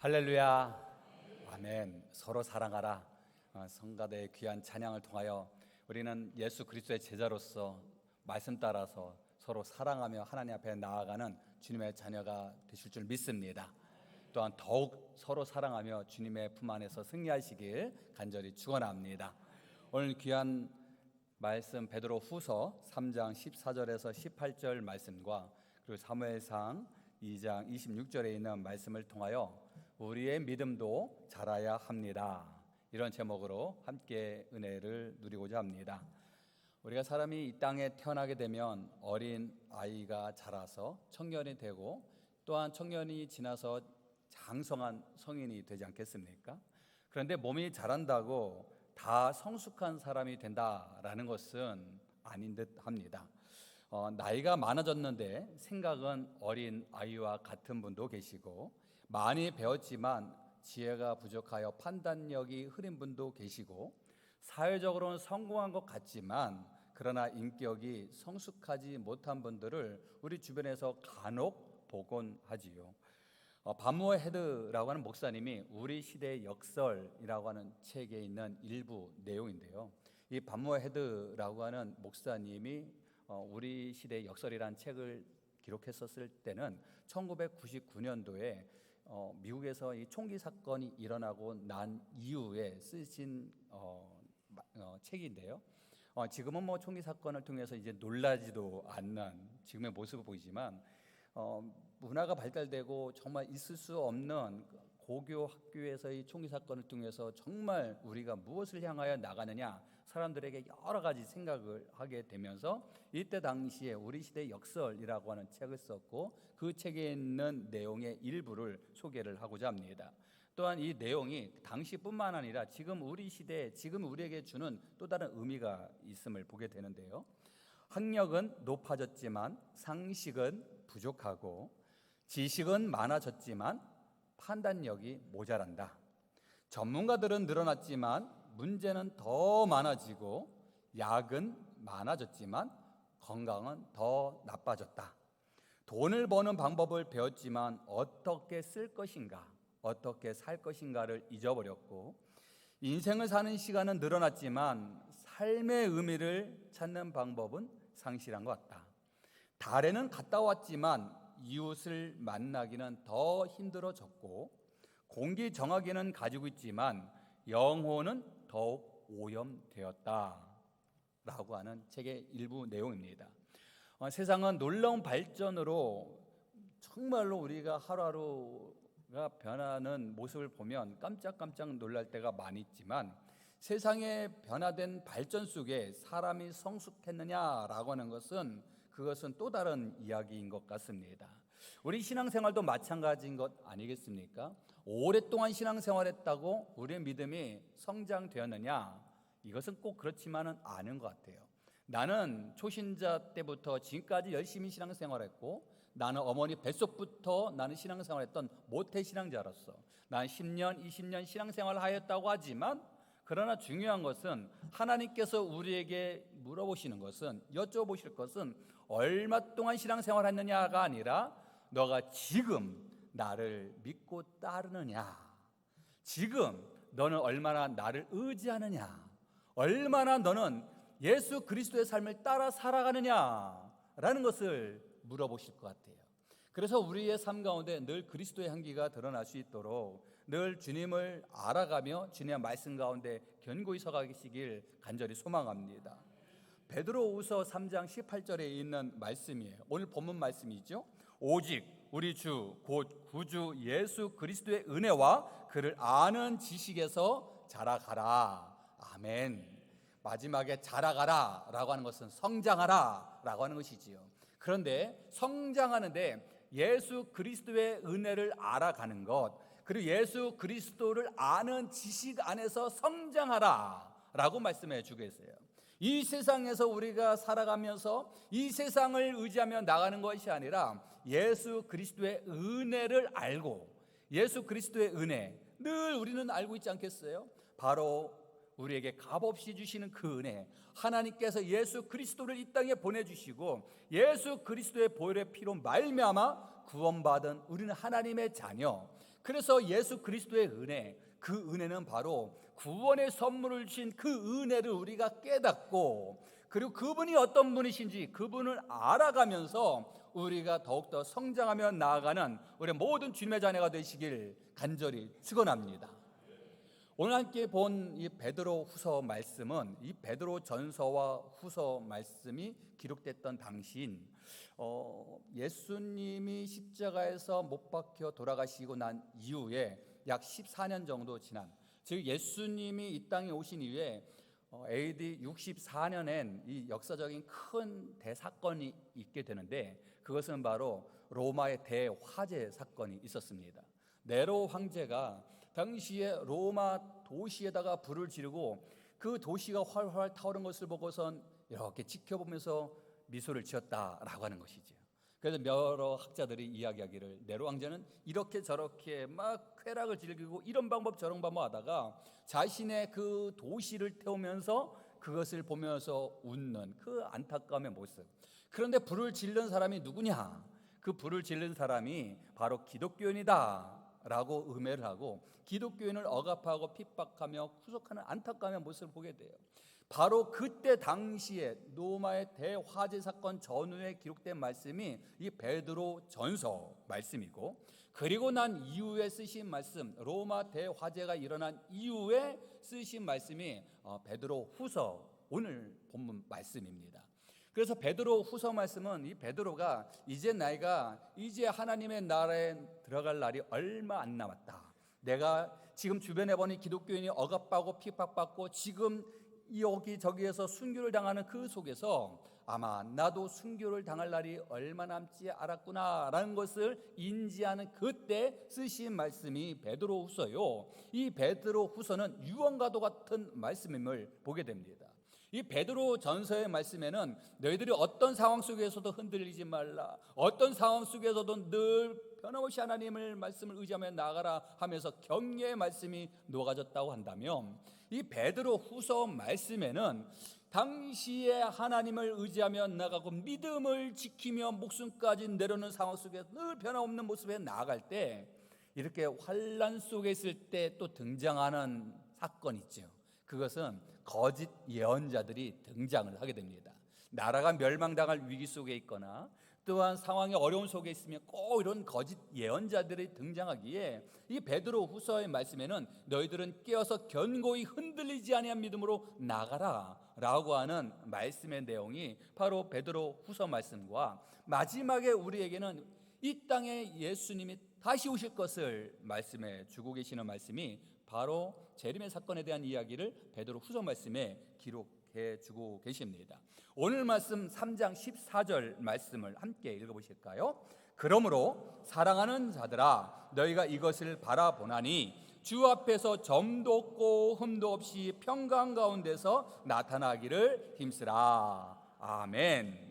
할렐루야, 아멘. 서로 사랑하라. 성가대의 귀한 찬양을 통하여 우리는 예수 그리스도의 제자로서 말씀 따라서 서로 사랑하며 하나님 앞에 나아가는 주님의 자녀가 되실 줄 믿습니다. 또한 더욱 서로 사랑하며 주님의 품 안에서 승리하시길 간절히 축원합니다. 오늘 귀한 말씀 베드로 후서 3장 14절에서 18절 말씀과 그리고 사무엘상 2장 26절에 있는 말씀을 통하여 우리의 믿음도 자라야 합니다. 이런 제목으로 함께 은혜를 누리고자 합니다. 우리가 사람이 이 땅에 태어나게 되면 어린 아이가 자라서 청년이 되고 또한 청년이 지나서 장성한 성인이 되지 않겠습니까? 그런데 몸이 자란다고 다 성숙한 사람이 된다라는 것은 아닌 듯 합니다. 나이가 많아졌는데 생각은 어린 아이와 같은 분도 계시고, 많이 배웠지만 지혜가 부족하여 판단력이 흐린 분도 계시고, 사회적으로는 성공한 것 같지만 그러나 인격이 성숙하지 못한 분들을 우리 주변에서 간혹 보곤 하지요. 반모어 헤드라고 하는 목사님이 우리 시대의 역설이라고 하는 책에 있는 일부 내용인데요, 이 반모어 헤드라고 하는 목사님이 우리 시대의 역설이라는 책을 기록했었을 때는 1999년도에 미국에서 이 총기 사건이 일어나고 난 이후에 쓰신 책인데요. 지금은 뭐 총기 사건을 통해서 이제 놀라지도 않는 지금의 모습을 보이지만, 문화가 발달되고 정말 있을 수 없는 고교 학교에서의 총기 사건을 통해서 정말 우리가 무엇을 향하여 나가느냐, 사람들에게 여러 가지 생각을 하게 되면서 이때 당시에 우리 시대의 역설이라고 하는 책을 썼고, 그 책에 있는 내용의 일부를 소개를 하고자 합니다. 또한 이 내용이 당시뿐만 아니라 지금 우리 시대에 지금 우리에게 주는 또 다른 의미가 있음을 보게 되는데요, 학력은 높아졌지만 상식은 부족하고, 지식은 많아졌지만 판단력이 모자란다. 전문가들은 늘어났지만 문제는 더 많아지고, 약은 많아졌지만 건강은 더 나빠졌다. 돈을 버는 방법을 배웠지만 어떻게 쓸 것인가, 어떻게 살 것인가를 잊어버렸고, 인생을 사는 시간은 늘어났지만 삶의 의미를 찾는 방법은 상실한 것 같다. 달에는 갔다 왔지만 이웃을 만나기는 더 힘들어졌고, 공기 정화기는 가지고 있지만 영혼은 더욱 오염되었다 라고 하는 책의 일부 내용입니다. 세상은 놀라운 발전으로 정말로 우리가 하루하루가 변하는 모습을 보면 깜짝깜짝 놀랄 때가 많이 있지만, 세상의 변화된 발전 속에 사람이 성숙했느냐라고 하는 것은 그것은 또 다른 이야기인 것 같습니다. 우리 신앙생활도 마찬가지인 것 아니겠습니까? 오랫동안 신앙생활했다고 우리의 믿음이 성장되었느냐? 이것은 꼭 그렇지만은 않은 것 같아요. 나는 초신자 때부터 지금까지 열심히 신앙생활했고, 나는 어머니 뱃속부터 나는 신앙생활했던 모태신앙자로서 난 10년, 20년 신앙생활을 하였다고 하지만, 그러나 중요한 것은 하나님께서 우리에게 물어보시는 것은, 여쭤보실 것은 얼마 동안 신앙생활했느냐가 아니라 너가 지금 나를 믿고 따르느냐, 지금 너는 얼마나 나를 의지하느냐, 얼마나 너는 예수 그리스도의 삶을 따라 살아가느냐라는 것을 물어보실 것 같아요. 그래서 우리의 삶 가운데 늘 그리스도의 향기가 드러날 수 있도록 늘 주님을 알아가며 주님의 말씀 가운데 견고히 서가시길 간절히 소망합니다. 베드로후서 3장 18절에 있는 말씀이에요. 오늘 본문 말씀이죠. 오직 우리 주 곧 구주 예수 그리스도의 은혜와 그를 아는 지식에서 자라가라. 아멘. 마지막에 자라가라 라고 하는 것은 성장하라 라고 하는 것이지요. 그런데 성장하는데 예수 그리스도의 은혜를 알아가는 것, 그리고 예수 그리스도를 아는 지식 안에서 성장하라 라고 말씀해 주고 계세요. 이 세상에서 우리가 살아가면서 이 세상을 의지하며 나가는 것이 아니라 예수 그리스도의 은혜를 알고, 예수 그리스도의 은혜 늘 우리는 알고 있지 않겠어요? 바로 우리에게 값없이 주시는 그 은혜, 하나님께서 예수 그리스도를 이 땅에 보내주시고 예수 그리스도의 보혈의 피로 말미암아 구원받은 우리는 하나님의 자녀, 그래서 예수 그리스도의 은혜, 그 은혜는 바로 구원의 선물을 주신 그 은혜를 우리가 깨닫고, 그리고 그분이 어떤 분이신지 그분을 알아가면서 우리가 더욱더 성장하며 나아가는 우리 모든 주님의 자녀가 되시길 간절히 축원합니다. 오늘 함께 본 이 베드로 후서 말씀은 이 베드로 전서와 후서 말씀이 기록됐던 당시인 예수님이 십자가에서 못 박혀 돌아가시고 난 이후에 약 14년 정도 지난, 즉 예수님이 이 땅에 오신 이후에 AD 64년엔 이 역사적인 큰 대사건이 있게 되는데, 그것은 바로 로마의 대화재 사건이 있었습니다. 네로 황제가 당시에 로마 도시에다가 불을 지르고 그 도시가 활활 타오른 것을 보고선 이렇게 지켜보면서 미소를 지었다라고 하는 것이죠. 그래서 여러 학자들이 이야기하기를, 네로 황제는 이렇게 저렇게 막 쾌락을 즐기고 이런 방법 저런 방법 하다가 자신의 그 도시를 태우면서 그것을 보면서 웃는 그 안타까움의 모습. 그런데 불을 지른 사람이 누구냐? 그 불을 지른 사람이 바로 기독교인이다 라고 음해를 하고 기독교인을 억압하고 핍박하며 후속하는 안타까움의 모습을 보게 돼요. 바로 그때 당시에 로마의 대화재 사건 전후에 기록된 말씀이 이 베드로 전서 말씀이고, 그리고 난 이후에 쓰신 말씀, 로마 대화재가 일어난 이후에 쓰신 말씀이 베드로 후서, 오늘 본문 말씀입니다. 그래서 베드로 후서 말씀은 이 베드로가 이제 나이가 이제 하나님의 나라에 들어갈 날이 얼마 안 남았다, 내가 지금 주변에 보니 기독교인이 억압받고 핍박받고 지금 여기저기에서 순교를 당하는 그 속에서 아마 나도 순교를 당할 날이 얼마 남지 않았구나라는 것을 인지하는 그때 쓰신 말씀이 베드로 후서요. 이 베드로 후서는 유언과도 같은 말씀임을 보게 됩니다. 이 베드로 전서의 말씀에는 너희들이 어떤 상황 속에서도 흔들리지 말라, 어떤 상황 속에서도 늘 변함없이 하나님을 말씀을 의지하며 나아가라 하면서 격려의 말씀이 녹아졌다고 한다면, 이 베드로 후서 말씀에는 당시에 하나님을 의지하며 나아가고 믿음을 지키며 목숨까지 내려놓는 상황 속에 늘 변함없는 모습에 나아갈 때, 이렇게 환난 속에 있을 때 또 등장하는 사건이 있죠. 그것은 거짓 예언자들이 등장을 하게 됩니다. 나라가 멸망당할 위기 속에 있거나 또한 상황이 어려운 속에 있으면 꼭 이런 거짓 예언자들이 등장하기에 이 베드로 후서의 말씀에는 너희들은 깨어서 견고히 흔들리지 아니한 믿음으로 나가라 라고 하는 말씀의 내용이 바로 베드로 후서 말씀과, 마지막에 우리에게는 이 땅에 예수님이 다시 오실 것을 말씀해 주고 계시는 말씀이 바로 재림의 사건에 대한 이야기를 베드로 후서 말씀에 기록해 주고 계십니다. 오늘 말씀 3장 14절 말씀을 함께 읽어보실까요? 그러므로 사랑하는 자들아 너희가 이것을 바라보나니 주 앞에서 점도 없고 흠도 없이 평강 가운데서 나타나기를 힘쓰라. 아멘.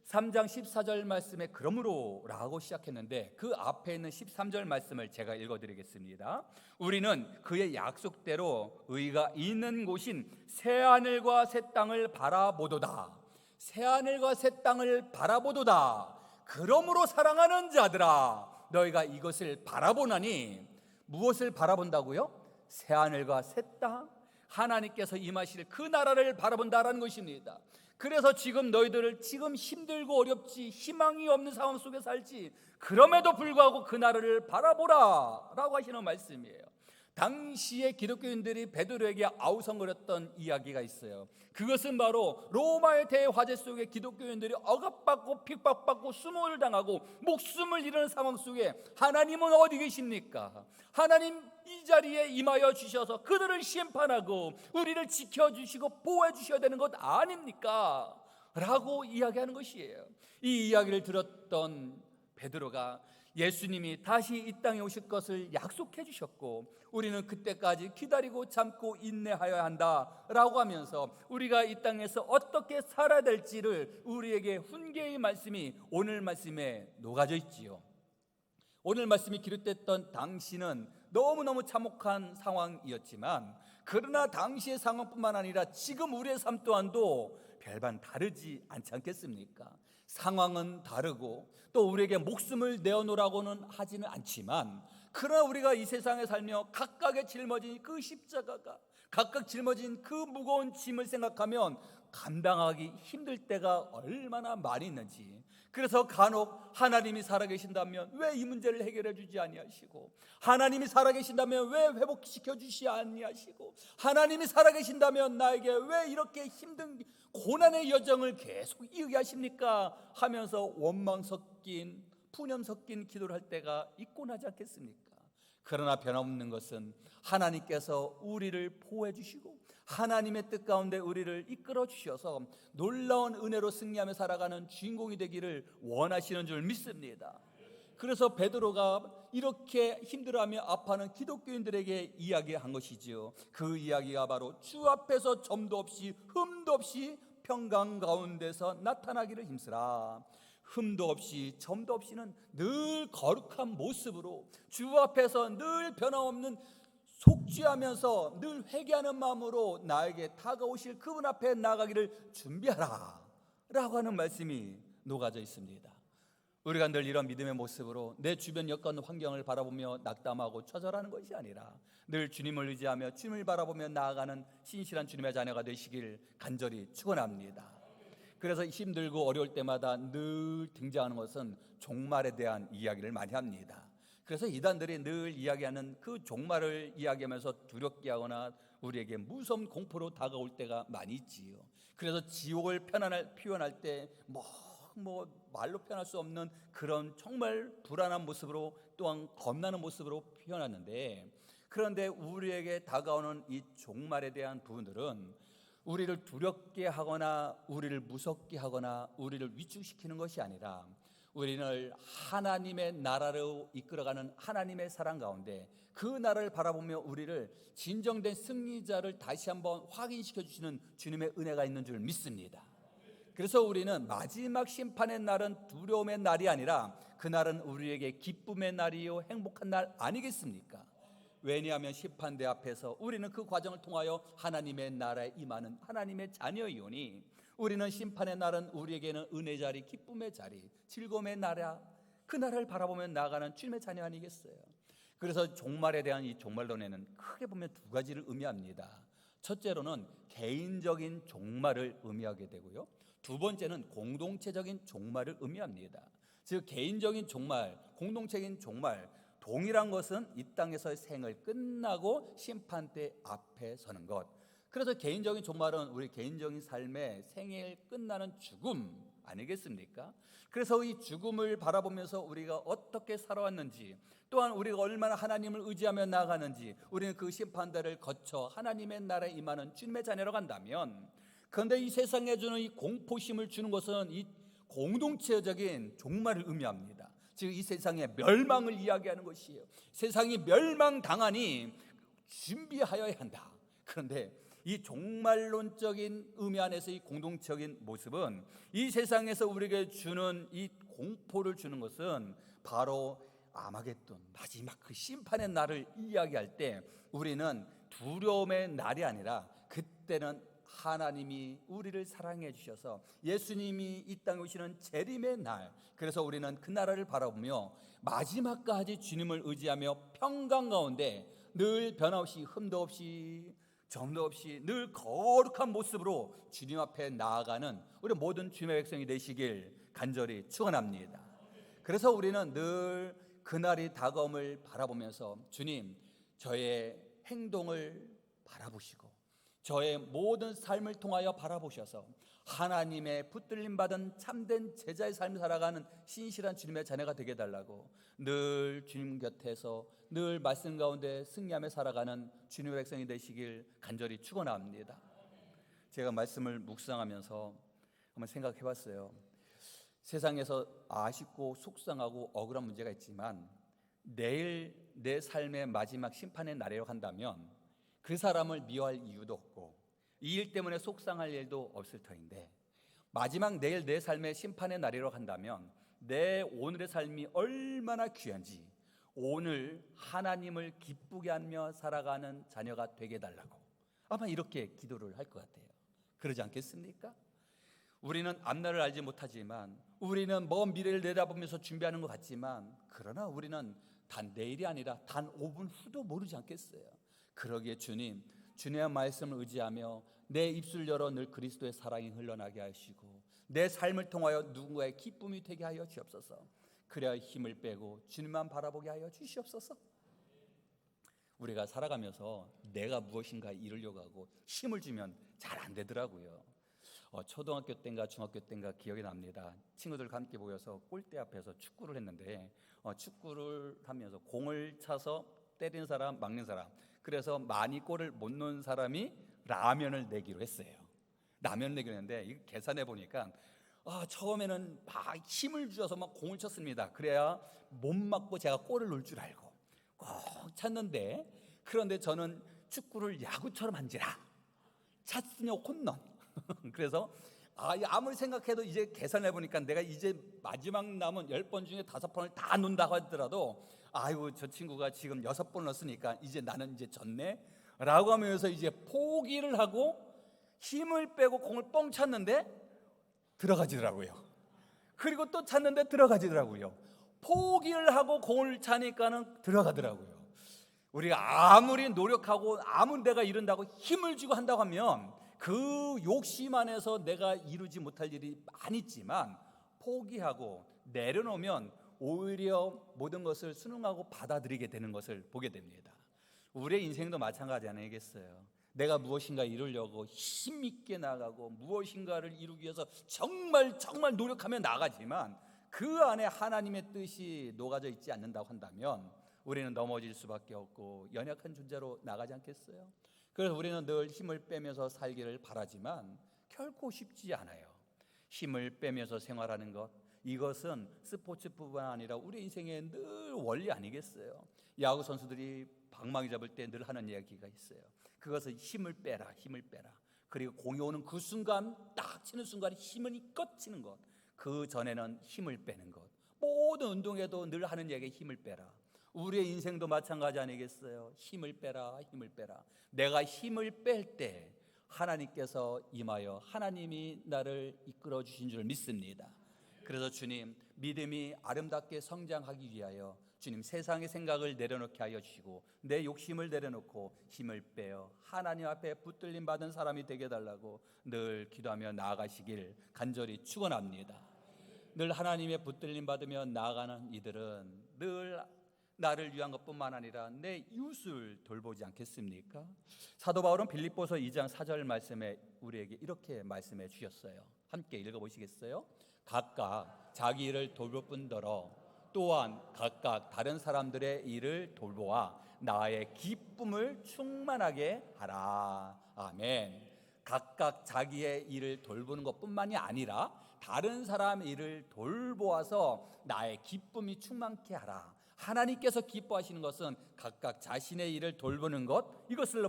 3장 14절 말씀에 그러므로 라고 시작했는데 그 앞에 있는 13절 말씀을 제가 읽어드리겠습니다. 우리는 그의 약속대로 의가 있는 곳인 새하늘과 새 땅을 바라보도다. 새하늘과 새 땅을 바라보도다. 그러므로 사랑하는 자들아 너희가 이것을 바라보나니, 무엇을 바라본다고요? 새하늘과 새 땅, 하나님께서 임하실 그 나라를 바라본다라는 것입니다. 그래서 지금 너희들을 지금 힘들고 어렵지 희망이 없는 상황 속에 살지, 그럼에도 불구하고 그 나라를 바라보라 라고 하시는 말씀이에요. 당시에 기독교인들이 베드로에게 아우성거렸던 이야기가 있어요. 그것은 바로 로마의 대화재 속에 기독교인들이 억압받고 핍박받고 수모를 당하고 목숨을 잃는 상황 속에 하나님은 어디 계십니까? 하나님 이 자리에 임하여 주셔서 그들을 심판하고 우리를 지켜주시고 보호해 주셔야 되는 것 아닙니까? 라고 이야기하는 것이에요. 이 이야기를 들었던 베드로가 예수님이 다시 이 땅에 오실 것을 약속해 주셨고 우리는 그때까지 기다리고 참고 인내하여야 한다라고 하면서 우리가 이 땅에서 어떻게 살아야 될지를 우리에게 훈계의 말씀이 오늘 말씀에 녹아져 있지요. 오늘 말씀이 기록됐던 당시는 너무너무 참혹한 상황이었지만, 그러나 당시의 상황뿐만 아니라 지금 우리의 삶 또한도 별반 다르지 않지 않겠습니까? 상황은 다르고 또 우리에게 목숨을 내어놓으라고는 하지는 않지만, 그러나 우리가 이 세상에 살며 각각의 짊어진 그 십자가가, 각각 짊어진 그 무거운 짐을 생각하면 감당하기 힘들 때가 얼마나 많이 있는지, 그래서 간혹 하나님이 살아계신다면 왜 이 문제를 해결해 주지 아니하시고, 하나님이 살아계신다면 왜 회복시켜 주시 아니하시고, 하나님이 살아계신다면 나에게 왜 이렇게 힘든 고난의 여정을 계속 이어게 하십니까 하면서 원망 섞인, 푸념 섞인 기도를 할 때가 있곤 하지 않겠습니까? 그러나 변함없는 것은 하나님께서 우리를 보호해 주시고 하나님의 뜻 가운데 우리를 이끌어 주셔서 놀라운 은혜로 승리하며 살아가는 주인공이 되기를 원하시는 줄 믿습니다. 그래서 베드로가 이렇게 힘들어하며 아파하는 기독교인들에게 이야기한 것이지요. 그 이야기가 바로 주 앞에서 점도 없이 흠도 없이 평강 가운데서 나타나기를 힘쓰라. 흠도 없이 점도 없이는 늘 거룩한 모습으로 주 앞에서 늘 변함없는 속죄하면서 늘 회개하는 마음으로 나에게 다가오실 그분 앞에 나가기를 준비하라 라고 하는 말씀이 녹아져 있습니다. 우리가 늘 이런 믿음의 모습으로 내 주변 여건 환경을 바라보며 낙담하고 좌절하는 것이 아니라 늘 주님을 의지하며 주님을 바라보며 나아가는 신실한 주님의 자녀가 되시길 간절히 축원합니다. 그래서 힘들고 어려울 때마다 늘 등장하는 것은 종말에 대한 이야기를 많이 합니다. 그래서 이단들이 늘 이야기하는 그 종말을 이야기하면서 두렵게 하거나 우리에게 무서운 공포로 다가올 때가 많이 있지요. 그래서 지옥을 표현할 때 말로 표현할 수 없는 그런 정말 불안한 모습으로, 또한 겁나는 모습으로 표현하는데, 그런데 우리에게 다가오는 이 종말에 대한 부분들은 우리를 두렵게 하거나 우리를 무섭게 하거나 우리를 위축시키는 것이 아니라 우리를 하나님의 나라로 이끌어가는 하나님의 사랑 가운데 그 나라를 바라보며 우리를 진정된 승리자를 다시 한번 확인시켜 주시는 주님의 은혜가 있는 줄 믿습니다. 그래서 우리는 마지막 심판의 날은 두려움의 날이 아니라 그날은 우리에게 기쁨의 날이요 행복한 날 아니겠습니까? 왜냐하면 심판대 앞에서 우리는 그 과정을 통하여 하나님의 나라에 임하는 하나님의 자녀이오니, 우리는 심판의 날은 우리에게는 은혜 자리, 기쁨의 자리, 즐거움의 나라, 그 나라를 바라보며 나아가는 주님의 자녀 아니겠어요? 그래서 종말에 대한 이 종말론에는 크게 보면 두 가지를 의미합니다. 첫째로는 개인적인 종말을 의미하게 되고요, 두 번째는 공동체적인 종말을 의미합니다. 즉 개인적인 종말, 공동체적인 종말, 동일한 것은 이 땅에서의 생을 끝나고 심판대 앞에 서는 것. 그래서 개인적인 종말은 우리 개인적인 삶의 생일 끝나는 죽음 아니겠습니까? 그래서 이 죽음을 바라보면서 우리가 어떻게 살아왔는지, 또한 우리가 얼마나 하나님을 의지하며 나아가는지, 우리는 그 심판대를 거쳐 하나님의 나라에 임하는 주님의 자녀로 간다면, 그런데 이 세상에 주는 이 공포심을 주는 것은 이 공동체적인 종말을 의미합니다. 즉 이 세상의 멸망을 이야기하는 것이에요. 세상이 멸망당하니 준비하여야 한다. 그런데 이 종말론적인 의미 안에서 이 공동체적인 모습은 이 세상에서 우리에게 주는 이 공포를 주는 것은 바로 아마겟돈, 마지막 그 심판의 날을 이야기할 때 우리는 두려움의 날이 아니라 그때는 하나님이 우리를 사랑해 주셔서 예수님이 이 땅에 오시는 재림의 날, 그래서 우리는 그 나라를 바라보며 마지막까지 주님을 의지하며 평강 가운데 늘 변함없이 흠도 없이 점도 없이 늘 거룩한 모습으로 주님 앞에 나아가는 우리 모든 주님의 백성이 되시길 간절히 축원합니다. 그래서 우리는 늘 그날이 다가옴을 바라보면서 주님, 저의 행동을 바라보시고 저의 모든 삶을 통하여 바라보셔서 하나님의 붙들림 받은 참된 제자의 삶을 살아가는 신실한 주님의 자녀가 되게 해달라고 늘 주님 곁에서 늘 말씀 가운데 승리하며 살아가는 주님의 백성이 되시길 간절히 축원합니다. 제가 말씀을 묵상하면서 한번 생각해 봤어요. 세상에서 아쉽고 속상하고 억울한 문제가 있지만 내일 내 삶의 마지막 심판의 날이라고 한다면 그 사람을 미워할 이유도 없고 이 일 때문에 속상할 일도 없을 터인데, 마지막 내일 내 삶의 심판의 날이라고 한다면 내 오늘의 삶이 얼마나 귀한지 오늘 하나님을 기쁘게 하며 살아가는 자녀가 되게 해달라고 아마 이렇게 기도를 할 것 같아요. 그러지 않겠습니까? 우리는 앞날을 알지 못하지만, 우리는 먼 미래를 내다보면서 준비하는 것 같지만, 그러나 우리는 단 내일이 아니라 단 5분 후도 모르지 않겠어요. 그러기에 주님의 말씀을 의지하며 내 입술 열어 늘 그리스도의 사랑이 흘러나게 하시고 내 삶을 통하여 누군가의 기쁨이 되게 하여 주옵소서. 그래야 힘을 빼고 주님만 바라보게 하여 주시옵소서. 우리가 살아가면서 내가 무엇인가 이루려고 하고 힘을 주면 잘 안 되더라고요. 초등학교 때인가 중학교 때인가 기억이 납니다. 친구들과 함께 모여서 골대 앞에서 축구를 했는데 축구를 하면서 공을 차서 때리는 사람, 막는 사람, 그래서 많이 골을 못 넣은 사람이 라면을 내기로 했어요. 라면을 내기로 했는데 이거 계산해 보니까 처음에는 막 힘을 주어서 막 공을 쳤습니다. 그래야 못 맞고 제가 골을 넣을 줄 알고 꼭 찼는데, 그런데 저는 축구를 야구처럼 한지라 찼으면 홈런. 그래서 아무리 생각해도 이제 계산해 보니까 내가 이제 마지막 남은 10번 중에 5번을 다 넣는다고 하더라도 아이고 저 친구가 지금 6번 넣었으니까 이제 나는 이제 졌네 라고 하면서 이제 포기를 하고 힘을 빼고 공을 뻥 찼는데 들어가지더라고요. 그리고 또 찼는데 들어가지더라고요. 포기를 하고 공을 차니까는 들어가더라고요. 우리가 아무리 노력하고 아무리 내가 이룬다고 힘을 주고 한다고 하면 그 욕심 안에서 내가 이루지 못할 일이 많이 있지만 포기하고 내려놓으면 오히려 모든 것을 순응하고 받아들이게 되는 것을 보게 됩니다. 우리의 인생도 마찬가지 아니겠어요? 내가 무엇인가 이루려고 힘있게 나가고 무엇인가를 이루기 위해서 정말 노력하며 나가지만 그 안에 하나님의 뜻이 녹아져 있지 않는다고 한다면 우리는 넘어질 수밖에 없고 연약한 존재로 나가지 않겠어요? 그래서 우리는 늘 힘을 빼면서 살기를 바라지만 결코 쉽지 않아요. 힘을 빼면서 생활하는 것, 이것은 스포츠뿐만 아니라 우리 인생의 늘 원리 아니겠어요? 야구 선수들이 방망이 잡을 때 늘 하는 이야기가 있어요. 그것은 힘을 빼라. 그리고 공이 오는 그 순간, 딱 치는 순간에 힘을 이껏 치는 것, 그 전에는 힘을 빼는 것. 모든 운동에도 늘 하는 이야기, 힘을 빼라. 우리의 인생도 마찬가지 아니겠어요? 힘을 빼라. 내가 힘을 뺄 때 하나님께서 임하여 하나님이 나를 이끌어 주신 줄 믿습니다. 그래서 주님, 믿음이 아름답게 성장하기 위하여 주님 세상의 생각을 내려놓게 하여 주시고 내 욕심을 내려놓고 힘을 빼어 하나님 앞에 붙들림 받은 사람이 되게 해달라고 늘 기도하며 나아가시길 간절히 축원합니다. 늘 하나님의 붙들림 받으며 나아가는 이들은 늘 나를 위한 것뿐만 아니라 내 이웃을 돌보지 않겠습니까? 사도 바울은 빌립보서 2장 4절 말씀에 우리에게 이렇게 말씀해 주셨어요. 함께 읽어보시겠어요? 각각 자기 일을 돌볼 뿐더러 또한 각각 다른 사람들의 일을 돌보아 나의 기쁨을 충만하게 하라. 아멘. 각각 자기의 일을 돌보는 것뿐만이 아니라 다른 사람의 일을 돌보아서 나의 기쁨이 충만케 하라. 하나님께서 기뻐하시는 것은 각각 자신의 일을 돌보는 것, 이것을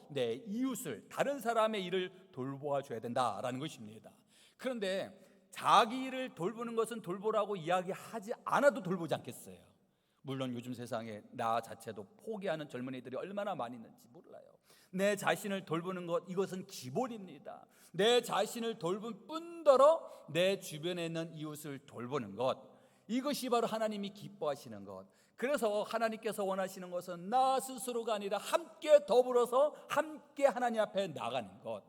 내 이웃을, 다른 사람의 일을 돌보아 줘야 된다라는 것입니다. 그런데 자기 일을 돌보는 것은 돌보라고 이야기하지 않아도 돌보지 않겠어요? 물론 요즘 세상에 나 자체도 포기하는 젊은이들이 얼마나 많이 있는지 몰라요. 내 자신을 돌보는 것, 이것은 기본입니다. 내 자신을 돌볼 뿐더러 내 주변에 있는 이웃을 돌보는 것, 이것이 바로 하나님이 기뻐하시는 것. 그래서 하나님께서 원하시는 것은 나 스스로가 아니라 함께 더불어서 함께 하나님 앞에 나가는 것.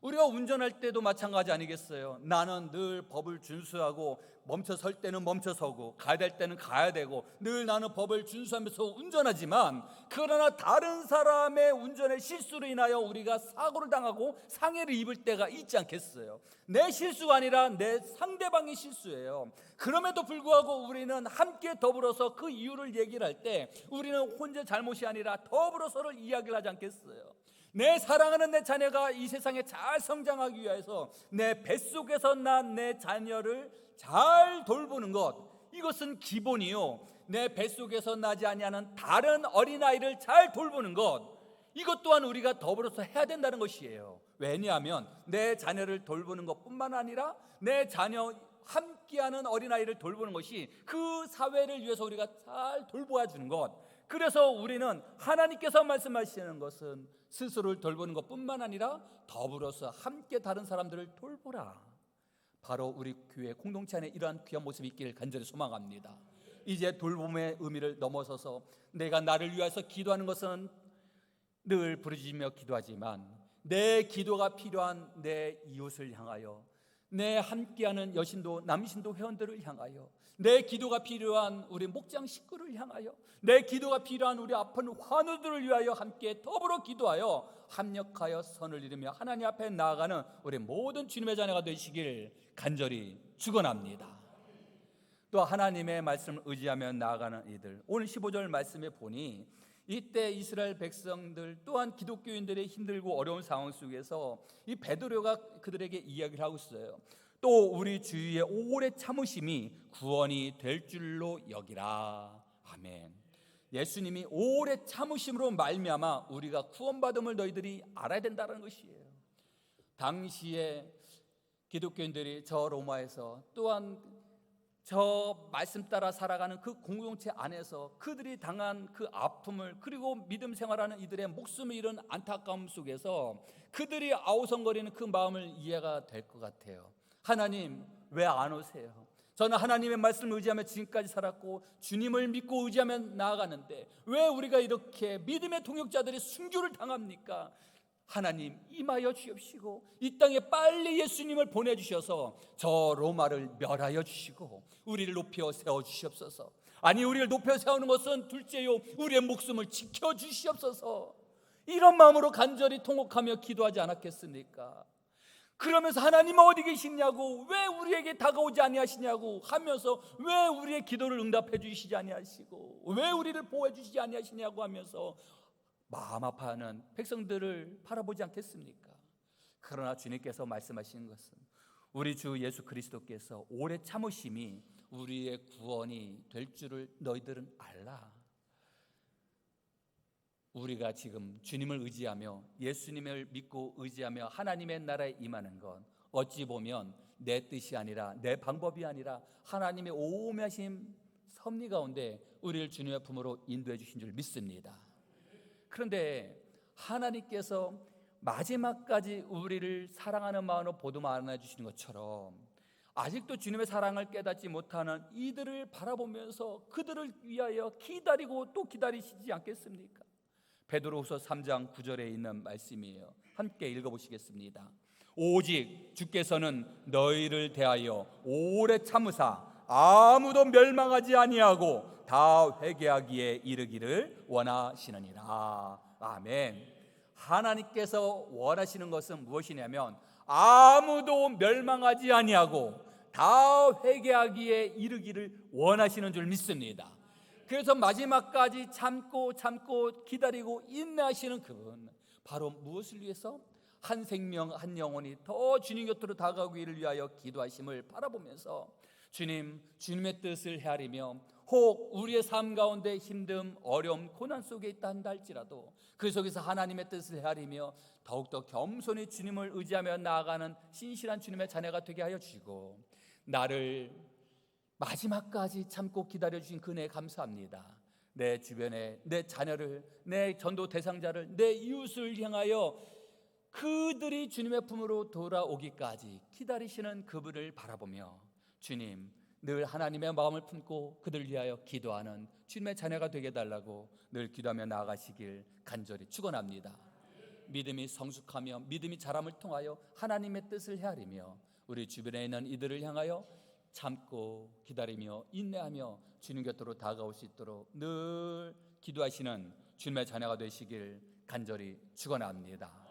우리가 운전할 때도 마찬가지 아니겠어요? 나는 늘 법을 준수하고 멈춰 설 때는 멈춰 서고 가야 될 때는 가야 되고 늘 나는 법을 준수하면서 운전하지만, 그러나 다른 사람의 운전의 실수로 인하여 우리가 사고를 당하고 상해를 입을 때가 있지 않겠어요? 내 실수가 아니라 내 상대방의 실수예요. 그럼에도 불구하고 우리는 함께 더불어서 그 이유를 얘기를 할 때 우리는 혼자 잘못이 아니라 더불어서를 이야기를 하지 않겠어요? 내 사랑하는 내 자녀가 이 세상에 잘 성장하기 위해서 내 뱃속에서 난 내 자녀를 잘 돌보는 것, 이것은 기본이요. 내 뱃속에서 나지 아니하는 다른 어린아이를 잘 돌보는 것, 이것 또한 우리가 더불어서 해야 된다는 것이에요. 왜냐하면 내 자녀를 돌보는 것뿐만 아니라 내 자녀 함께하는 어린아이를 돌보는 것이 그 사회를 위해서 우리가 잘 돌보아 주는 것. 그래서 우리는 하나님께서 말씀하시는 것은 스스로를 돌보는 것뿐만 아니라 더불어서 함께 다른 사람들을 돌보라. 바로 우리 교회 공동체 안에 이러한 귀한 모습이 있기를 간절히 소망합니다. 이제 돌봄의 의미를 넘어서서 내가 나를 위해서 기도하는 것은 늘 부르짖으며 기도하지만 내 기도가 필요한 내 이웃을 향하여, 내 함께하는 여신도 남신도 회원들을 향하여, 내 기도가 필요한 우리 목장 식구를 향하여, 내 기도가 필요한 우리 아픈 환우들을 위하여 함께 더불어 기도하여 합력하여 선을 이루며 하나님 앞에 나아가는 우리 모든 주님의 자녀가 되시길 간절히 축원합니다. 또 하나님의 말씀을 의지하며 나아가는 이들, 오늘 15절 말씀에 보니 이때 이스라엘 백성들 또한 기독교인들의 힘들고 어려운 상황 속에서 이 베드로가 그들에게 이야기를 하고 있어요. 또 우리 주위의 오래 참으심이 구원이 될 줄로 여기라. 아멘. 예수님이 오래 참으심으로 말미암아 우리가 구원받음을 너희들이 알아야 된다는 것이에요. 당시에 기독교인들이 저 로마에서 또한 저 말씀 따라 살아가는 그 공동체 안에서 그들이 당한 그 아픔을, 그리고 믿음 생활하는 이들의 목숨을 잃은 안타까움 속에서 그들이 아우성거리는 그 마음을 이해가 될 것 같아요. 하나님 왜 안 오세요? 저는 하나님의 말씀을 의지하며 지금까지 살았고 주님을 믿고 의지하며 나아가는데 왜 우리가 이렇게 믿음의 동역자들이 순교를 당합니까? 하나님 임하여 주옵시고 이 땅에 빨리 예수님을 보내주셔서 저 로마를 멸하여 주시고 우리를 높여 세워주시옵소서. 아니, 우리를 높여 세우는 것은 둘째요, 우리의 목숨을 지켜주시옵소서. 이런 마음으로 간절히 통곡하며 기도하지 않았겠습니까? 그러면서 하나님 어디 계시냐고, 왜 우리에게 다가오지 아니하시냐고 하면서, 왜 우리의 기도를 응답해 주시지 아니하시고, 왜 우리를 보호해 주시지 아니하시냐고 하면서 마음 아파하는 백성들을 바라보지 않겠습니까? 그러나 주님께서 말씀하시는 것은 우리 주 예수 그리스도께서 오래 참으심이 우리의 구원이 될 줄을 너희들은 알라. 우리가 지금 주님을 의지하며 예수님을 믿고 의지하며 하나님의 나라에 임하는 건 어찌 보면 내 뜻이 아니라, 내 방법이 아니라 하나님의 오묘하신 섭리 가운데 우리를 주님의 품으로 인도해 주신 줄 믿습니다. 그런데 하나님께서 마지막까지 우리를 사랑하는 마음으로 보듬어 안아주시는 것처럼 아직도 주님의 사랑을 깨닫지 못하는 이들을 바라보면서 그들을 위하여 기다리고 또 기다리시지 않겠습니까? 베드로후서 3장 9절에 있는 말씀이에요. 함께 읽어보시겠습니다. 오직 주께서는 너희를 대하여 오래 참으사 아무도 멸망하지 아니하고 다 회개하기에 이르기를 원하시느니라. 아멘. 하나님께서 원하시는 것은 무엇이냐면 아무도 멸망하지 아니하고 다 회개하기에 이르기를 원하시는 줄 믿습니다. 그래서 마지막까지 참고 기다리고 인내하시는 그분, 바로 무엇을 위해서? 한 생명 한 영혼이 더 주님 곁으로 다가오기를 위하여 기도하심을 바라보면서 주님의 뜻을 헤아리며 혹 우리의 삶 가운데 힘듦, 어려움, 고난 속에 있다 한다 할지라도 그 속에서 하나님의 뜻을 헤아리며 더욱더 겸손히 주님을 의지하며 나아가는 신실한 주님의 자녀가 되게 하여 주시고, 나를 마지막까지 참고 기다려주신 그 은혜에 감사합니다. 내 주변에 내 자녀를, 내 전도 대상자를, 내 이웃을 향하여 그들이 주님의 품으로 돌아오기까지 기다리시는 그분을 바라보며 주님, 늘 하나님의 마음을 품고 그들을 위하여 기도하는 주님의 자녀가 되게 해달라고 늘 기도하며 나아가시길 간절히 축원합니다. 믿음이 성숙하며 믿음이 자람을 통하여 하나님의 뜻을 헤아리며 우리 주변에 있는 이들을 향하여 참고 기다리며 인내하며 주님 곁으로 다가올 수 있도록 늘 기도하시는 주님의 자녀가 되시길 간절히 축원합니다.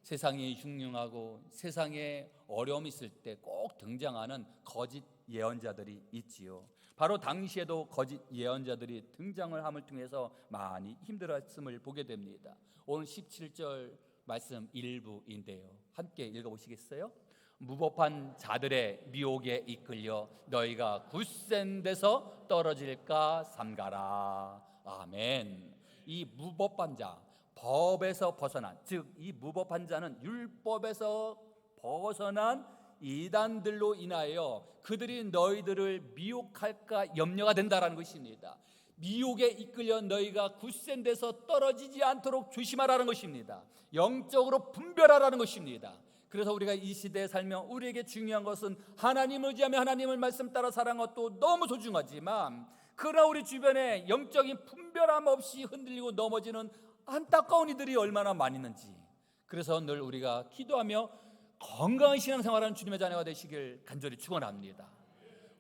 세상이 흉흉하고 세상에 어려움이 있을 때 꼭 등장하는 거짓 예언자들이 있지요. 바로 당시에도 거짓 예언자들이 등장을 함을 통해서 많이 힘들었음을 보게 됩니다. 오늘 17절 말씀 일부인데요, 함께 읽어보시겠어요? 무법한 자들의 미혹에 이끌려 너희가 굳센 데서 떨어질까 삼가라. 아멘. 이 무법한 자, 법에서 벗어난, 즉 이 무법한 자는 율법에서 벗어난 이단들로 인하여 그들이 너희들을 미혹할까 염려가 된다라는 것입니다. 미혹에 이끌려 너희가 굳센 데서 떨어지지 않도록 조심하라는 것입니다. 영적으로 분별하라는 것입니다. 그래서 우리가 이 시대에 살며 우리에게 중요한 것은 하나님을 의지하며 하나님을 말씀 따라 살아가는 것도 너무 소중하지만 그러나 우리 주변에 영적인 분별함 없이 흔들리고 넘어지는 안타까운 이들이 얼마나 많이 있는지, 그래서 늘 우리가 기도하며 건강한 신앙생활하는 주님의 자녀가 되시길 간절히 축원합니다.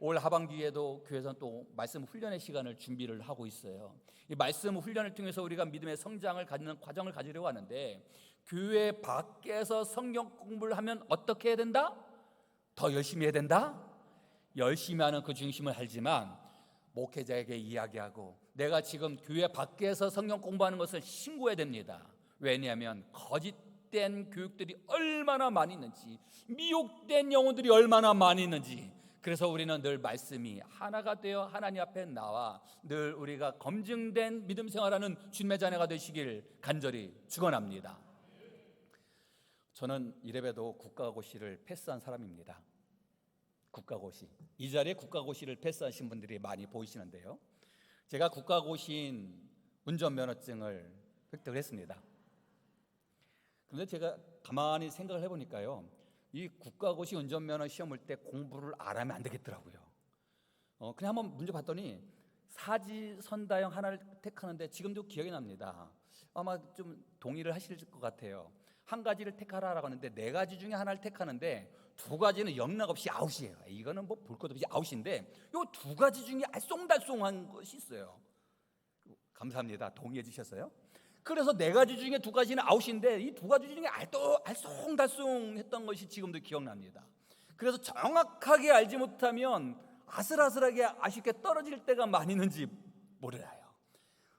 올 하반기에도 교회에서는 또 말씀 훈련의 시간을 준비를 하고 있어요. 이 말씀 훈련을 통해서 우리가 믿음의 성장을 갖는 과정을 가지려고 하는데, 교회 밖에서 성경 공부를 하면 어떻게 해야 된다? 더 열심히 해야 된다? 열심히 하는 그 중심을 알지만 목회자에게 이야기하고 내가 지금 교회 밖에서 성경 공부하는 것을 신고해야 됩니다. 왜냐하면 거짓된 교육들이 얼마나 많이 있는지, 미혹된 영혼들이 얼마나 많이 있는지, 그래서 우리는 늘 말씀이 하나가 되어 하나님 앞에 나와 늘 우리가 검증된 믿음 생활하는 주님의 자녀가 되시길 간절히 축원합니다. 저는 이래봬도 국가고시를 패스한 사람입니다. 국가고시, 이 자리에 국가고시를 패스하신 분들이 많이 보이시는데요, 제가 국가고시인 운전면허증을 획득을 했습니다. 그런데 제가 가만히 생각을 해보니까요, 이 국가고시 운전면허 시험 볼 때 공부를 안 하면 안 되겠더라고요. 그냥 한번 문제 봤더니 사지선다형 하나를 택하는데 지금도 기억이 납니다. 아마 좀 동의를 하실 것 같아요. 한 가지를 택하라라고 하는데 네 가지 중에 하나를 택하는데 두 가지는 영락없이 아웃이에요. 이거는 뭐 볼 것 없이 아웃인데 요 두 가지 중에 알쏭달쏭한 것이 있어요. 감사합니다. 동의해 주셨어요? 그래서 네 가지 중에 두 가지는 아웃인데 이 두 가지 중에 알쏭달쏭했던 것이 지금도 기억납니다. 그래서 정확하게 알지 못하면 아슬아슬하게 아쉽게 떨어질 때가 많이 있는지 몰라요.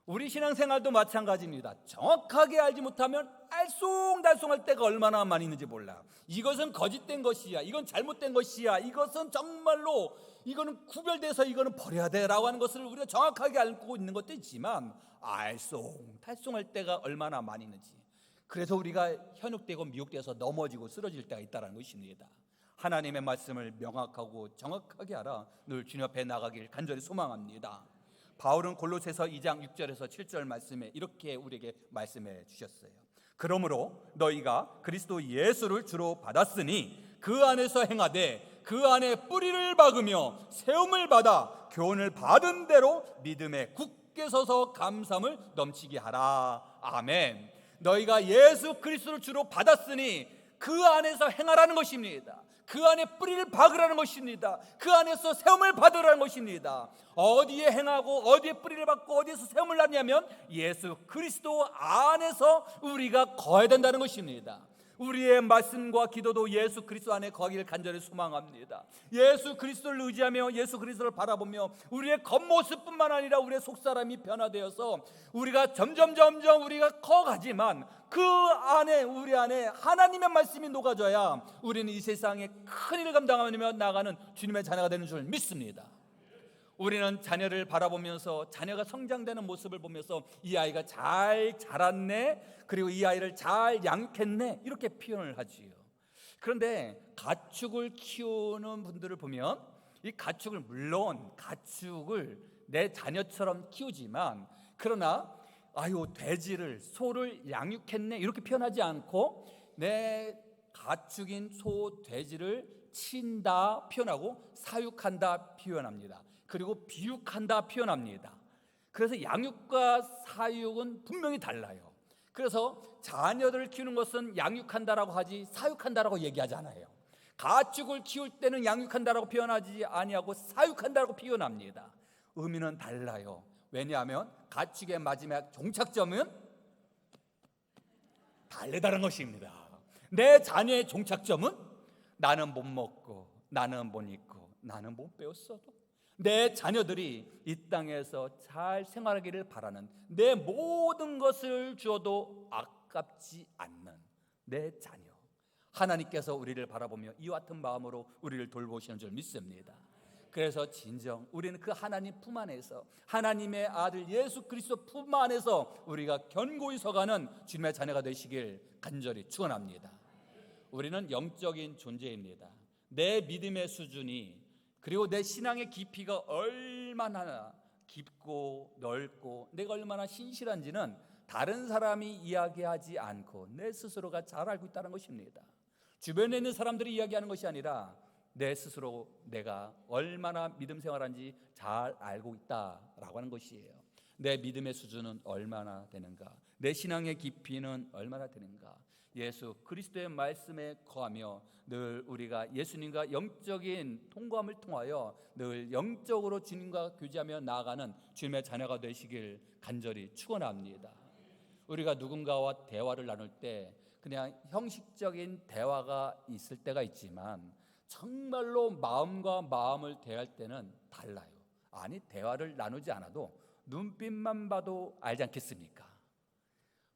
우리 신앙생활도 마찬가지입니다. 정확하게 알지 못하면 알쏭달쏭할 때가 얼마나 많이 있는지 몰라. 이것은 거짓된 것이야, 이건 잘못된 것이야, 이것은 정말로 이거는 구별돼서 이거는 버려야 돼라고 하는 것을 우리가 정확하게 알고 있는 것도 있지만 알쏭달쏭할 때가 얼마나 많이 있는지, 그래서 우리가 현혹되고 미혹돼서 넘어지고 쓰러질 때가 있다는 것입니다. 하나님의 말씀을 명확하고 정확하게 알아 늘 주님 앞에 나가길 간절히 소망합니다. 바울은 골로새서 2장 6절에서 7절 말씀에 이렇게 우리에게 말씀해 주셨어요. 그러므로 너희가 그리스도 예수를 주로 받았으니 그 안에서 행하되 그 안에 뿌리를 박으며 세움을 받아 교훈을 받은 대로 믿음에 굳게 서서 감사함을 넘치게 하라. 아멘. 너희가 예수 그리스도를 주로 받았으니 그 안에서 행하라는 것입니다. 그 안에 뿌리를 박으라는 것입니다. 그 안에서 세움을 받으라는 것입니다. 어디에 행하고 어디에 뿌리를 박고 어디에서 세움을 받냐면 예수 그리스도 안에서 우리가 거해야 된다는 것입니다. 우리의 말씀과 기도도 예수 그리스도 안에 거하기를 간절히 소망합니다. 예수 그리스도를 의지하며 예수 그리스도를 바라보며 우리의 겉모습뿐만 아니라 우리의 속사람이 변화되어서 우리가 점점 우리가 커가지만 그 안에 우리 안에 하나님의 말씀이 녹아져야 우리는 이 세상에 큰 일을 감당하며 나가는 주님의 자녀가 되는 줄 믿습니다. 우리는 자녀를 바라보면서 자녀가 성장되는 모습을 보면서 이 아이가 잘 자랐네, 그리고 이 아이를 잘 양육했네, 이렇게 표현을 하지요. 그런데 가축을 키우는 분들을 보면 이 가축을 물론 가축을 내 자녀처럼 키우지만 그러나 돼지를 소를 양육했네 이렇게 표현하지 않고 내 가축인 소 돼지를 친다 표현하고 사육한다 표현합니다. 그리고 비육한다 표현합니다. 그래서 양육과 사육은 분명히 달라요. 그래서 자녀들을 키우는 것은 양육한다라고 하지 사육한다라고 얘기하지 않아요. 가축을 키울 때는 양육한다라고 표현하지 아니하고 사육한다라고 표현합니다. 의미는 달라요. 왜냐하면 가축의 마지막 종착점은 다르다는 것입니다. 내 자녀의 종착점은 나는 못 먹고 나는 못 입고 나는 못 배웠어도 내 자녀들이 이 땅에서 잘 생활하기를 바라는, 내 모든 것을 주어도 아깝지 않는 내 자녀, 하나님께서 우리를 바라보며 이와 같은 마음으로 우리를 돌보시는 줄 믿습니다. 그래서 진정 우리는 그 하나님 품 안에서 하나님의 아들 예수 그리스도 품 안에서 우리가 견고히 서가는 주님의 자녀가 되시길 간절히 축원합니다. 우리는 영적인 존재입니다. 내 믿음의 수준이 그리고 내 신앙의 깊이가 얼마나 깊고 넓고 내가 얼마나 신실한지는 다른 사람이 이야기하지 않고 내 스스로가 잘 알고 있다는 것입니다. 주변에 있는 사람들이 이야기하는 것이 아니라 내 스스로 내가 얼마나 믿음 생활하는지 잘 알고 있다라고 하는 것이에요. 내 믿음의 수준은 얼마나 되는가, 내 신앙의 깊이는 얼마나 되는가. 예수 그리스도의 말씀에 거하며 늘 우리가 예수님과 영적인 통과함을 통하여 늘 영적으로 주님과 교제하며 나아가는 주님의 자녀가 되시길 간절히 축원합니다. 우리가 누군가와 대화를 나눌 때 그냥 형식적인 대화가 있을 때가 있지만 정말로 마음과 마음을 대할 때는 달라요. 아니, 대화를 나누지 않아도 눈빛만 봐도 알지 않겠습니까?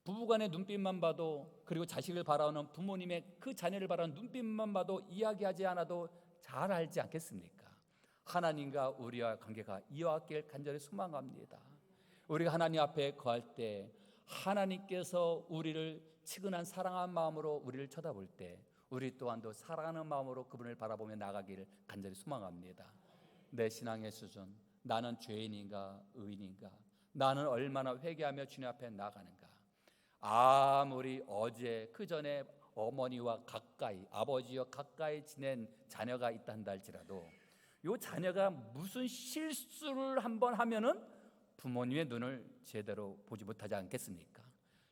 부부간의 눈빛만 봐도, 그리고 자식을 바라보는 부모님의 그 자녀를 바라보는 눈빛만 봐도 이야기하지 않아도 잘 알지 않겠습니까? 하나님과 우리와 관계가 이어왔길 간절히 소망합니다. 우리가 하나님 앞에 거할 때 하나님께서 우리를 측은한 사랑한 마음으로 우리를 쳐다볼 때 우리 또한도 사랑하는 마음으로 그분을 바라보며 나가기를 간절히 소망합니다. 내 신앙의 수준, 나는 죄인인가 의인인가, 나는 얼마나 회개하며 주님 앞에 나가는가. 아무리 어제 그전에 어머니와 가까이, 아버지와 가까이 지낸 자녀가 있다 한다 할지라도 이 자녀가 무슨 실수를 한번 하면은 부모님의 눈을 제대로 보지 못하지 않겠습니까?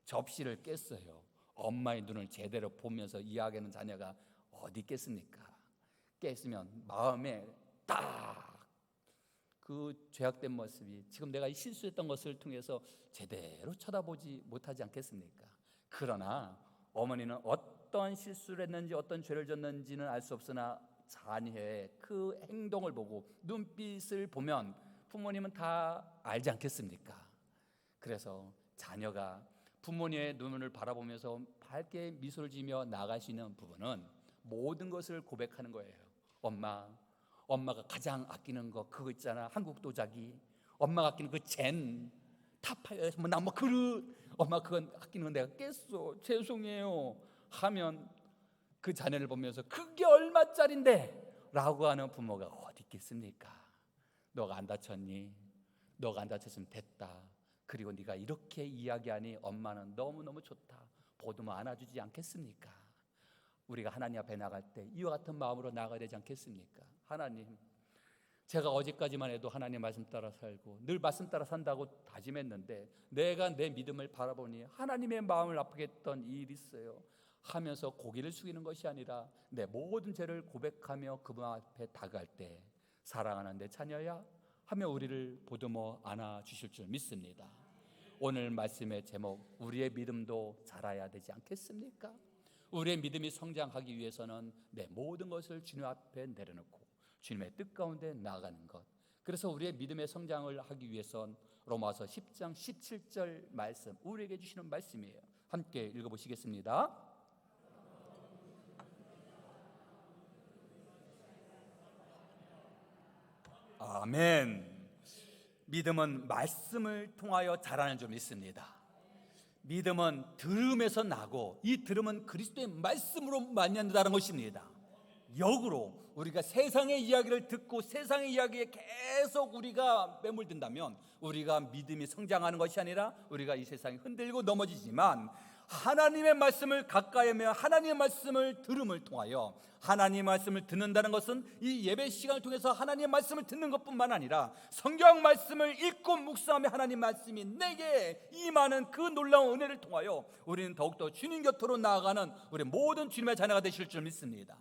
접시를 깼어요. 엄마의 눈을 제대로 보면서 이야기하는 자녀가 어디 있겠습니까? 깼으면 마음에 딱 그 죄악된 모습이 지금 내가 실수했던 것을 통해서 제대로 쳐다보지 못하지 않겠습니까? 그러나 어머니는 어떤 실수를 했는지 어떤 죄를 졌는지는 알 수 없으나 자녀의 그 행동을 보고 눈빛을 보면 부모님은 다 알지 않겠습니까? 그래서 자녀가 부모님의 눈을 바라보면서 밝게 미소를 지으며 나아갈 수 있는 부분은 모든 것을 고백하는 거예요. 엄마가 가장 아끼는 거 그거 있잖아, 한국 도자기. 엄마가 아끼는 그 젠 타파에서 나무 그릇, 엄마 그건 아끼는 건 내가 깼어, 죄송해요 하면 그 자녀를 보면서 그게 얼마짜린데? 라고 하는 부모가 어디 있겠습니까? 너가 안 다쳤니? 너가 안 다쳤으면 됐다. 그리고 네가 이렇게 이야기하니 엄마는 너무너무 좋다. 보듬어 안아주지 않겠습니까? 우리가 하나님 앞에 나갈 때 이와 같은 마음으로 나가야 되지 않겠습니까? 하나님, 제가 어제까지만 해도 하나님 말씀 따라 살고 늘 말씀 따라 산다고 다짐했는데 내가 내 믿음을 바라보니 하나님의 마음을 아프게 했던 일이 있어요 하면서 고개를 숙이는 것이 아니라 내 모든 죄를 고백하며 그분 앞에 다가갈 때 사랑하는 내 자녀야 하며 우리를 보듬어 안아주실 줄 믿습니다. 오늘 말씀의 제목, 우리의 믿음도 자라야 되지 않겠습니까? 우리의 믿음이 성장하기 위해서는 내 모든 것을 주님 앞에 내려놓고 주님의 뜻 가운데 나아가는 것. 그래서 우리의 믿음의 성장을 하기 위해선 로마서 10장 17절 말씀, 우리에게 주시는 말씀이에요. 함께 읽어보시겠습니다. 아멘. 믿음은 말씀을 통하여 자라는 줄 믿습니다. 믿음은 들음에서 나고 이 들음은 그리스도의 말씀으로 만난다는 것입니다. 역으로 우리가 세상의 이야기를 듣고 세상의 이야기에 계속 우리가 매몰든다면 우리가 믿음이 성장하는 것이 아니라 우리가 이 세상에 흔들리고 넘어지지만 하나님의 말씀을 가까이 하며 하나님의 말씀을 들음을 통하여, 하나님의 말씀을 듣는다는 것은 이 예배 시간을 통해서 하나님의 말씀을 듣는 것뿐만 아니라 성경 말씀을 읽고 묵상하며 하나님 말씀이 내게 임하는 그 놀라운 은혜를 통하여 우리는 더욱더 주님 곁으로 나아가는 우리 모든 주님의 자녀가 되실 줄 믿습니다.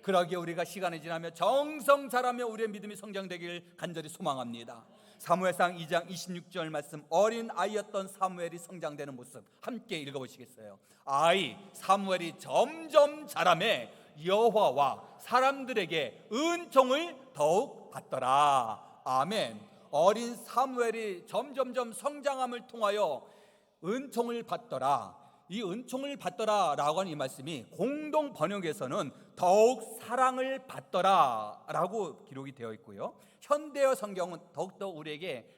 그러기에 우리가 시간이 지나며 정성 자라며 우리의 믿음이 성장되길 간절히 소망합니다. 사무엘상 2장 26절 말씀, 어린 아이였던 사무엘이 성장되는 모습 함께 읽어보시겠어요? 아이 사무엘이 점점 자라매 여호와와 사람들에게 은총을 더욱 받더라. 아멘. 어린 사무엘이 점점점 성장함을 통하여 은총을 받더라. 이 은총을 받더라 라고 하는 이 말씀이 공동 번역에서는 더욱 사랑을 받더라 라고 기록이 되어 있고요, 현대어 성경은 더욱더 우리에게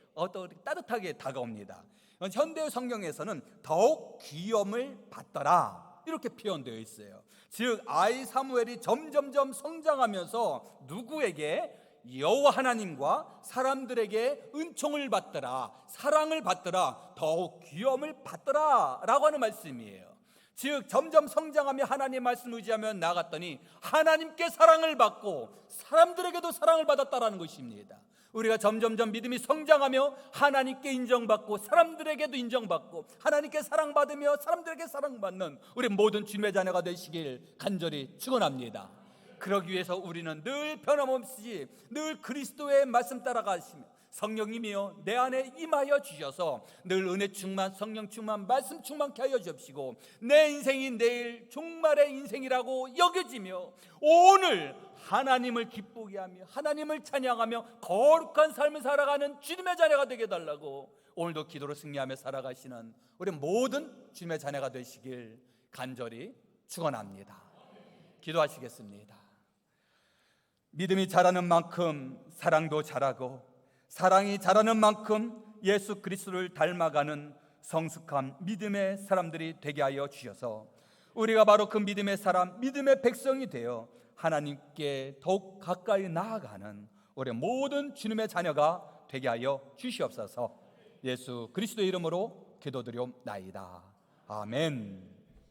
따뜻하게 다가옵니다. 현대어 성경에서는 더욱 귀염을 받더라 이렇게 표현되어 있어요. 즉 아이 사무엘이 점점점 성장하면서 누구에게? 여호와 하나님과 사람들에게 은총을 받더라, 사랑을 받더라, 더욱 귀염을 받더라 라고 하는 말씀이에요. 즉 점점 성장하며 하나님 말씀을 의지하며 나아갔더니 하나님께 사랑을 받고 사람들에게도 사랑을 받았다라는 것입니다. 우리가 점점점 믿음이 성장하며 하나님께 인정받고 사람들에게도 인정받고 하나님께 사랑받으며 사람들에게 사랑받는 우리 모든 주님의 자녀가 되시길 간절히 축원합니다. 그러기 위해서 우리는 늘 변함없이 늘 그리스도의 말씀 따라가시며 성령님이여 내 안에 임하여 주셔서 늘 은혜 충만, 성령 충만, 말씀 충만케 하여 주옵시고 내 인생이 내일 종말의 인생이라고 여겨지며 오늘 하나님을 기쁘게 하며 하나님을 찬양하며 거룩한 삶을 살아가는 주님의 자녀가 되게 해달라고 오늘도 기도로 승리하며 살아가시는 우리 모든 주님의 자녀가 되시길 간절히 축원합니다. 기도하시겠습니다. 믿음이 자라는 만큼 사랑도 자라고 사랑이 자라는 만큼 예수 그리스도를 닮아가는 성숙한 믿음의 사람들이 되게 하여 주셔서 우리가 바로 그 믿음의 사람, 믿음의 백성이 되어 하나님께 더욱 가까이 나아가는 우리 모든 주님의 자녀가 되게 하여 주시옵소서. 예수 그리스도의 이름으로 기도드리옵나이다. 아멘.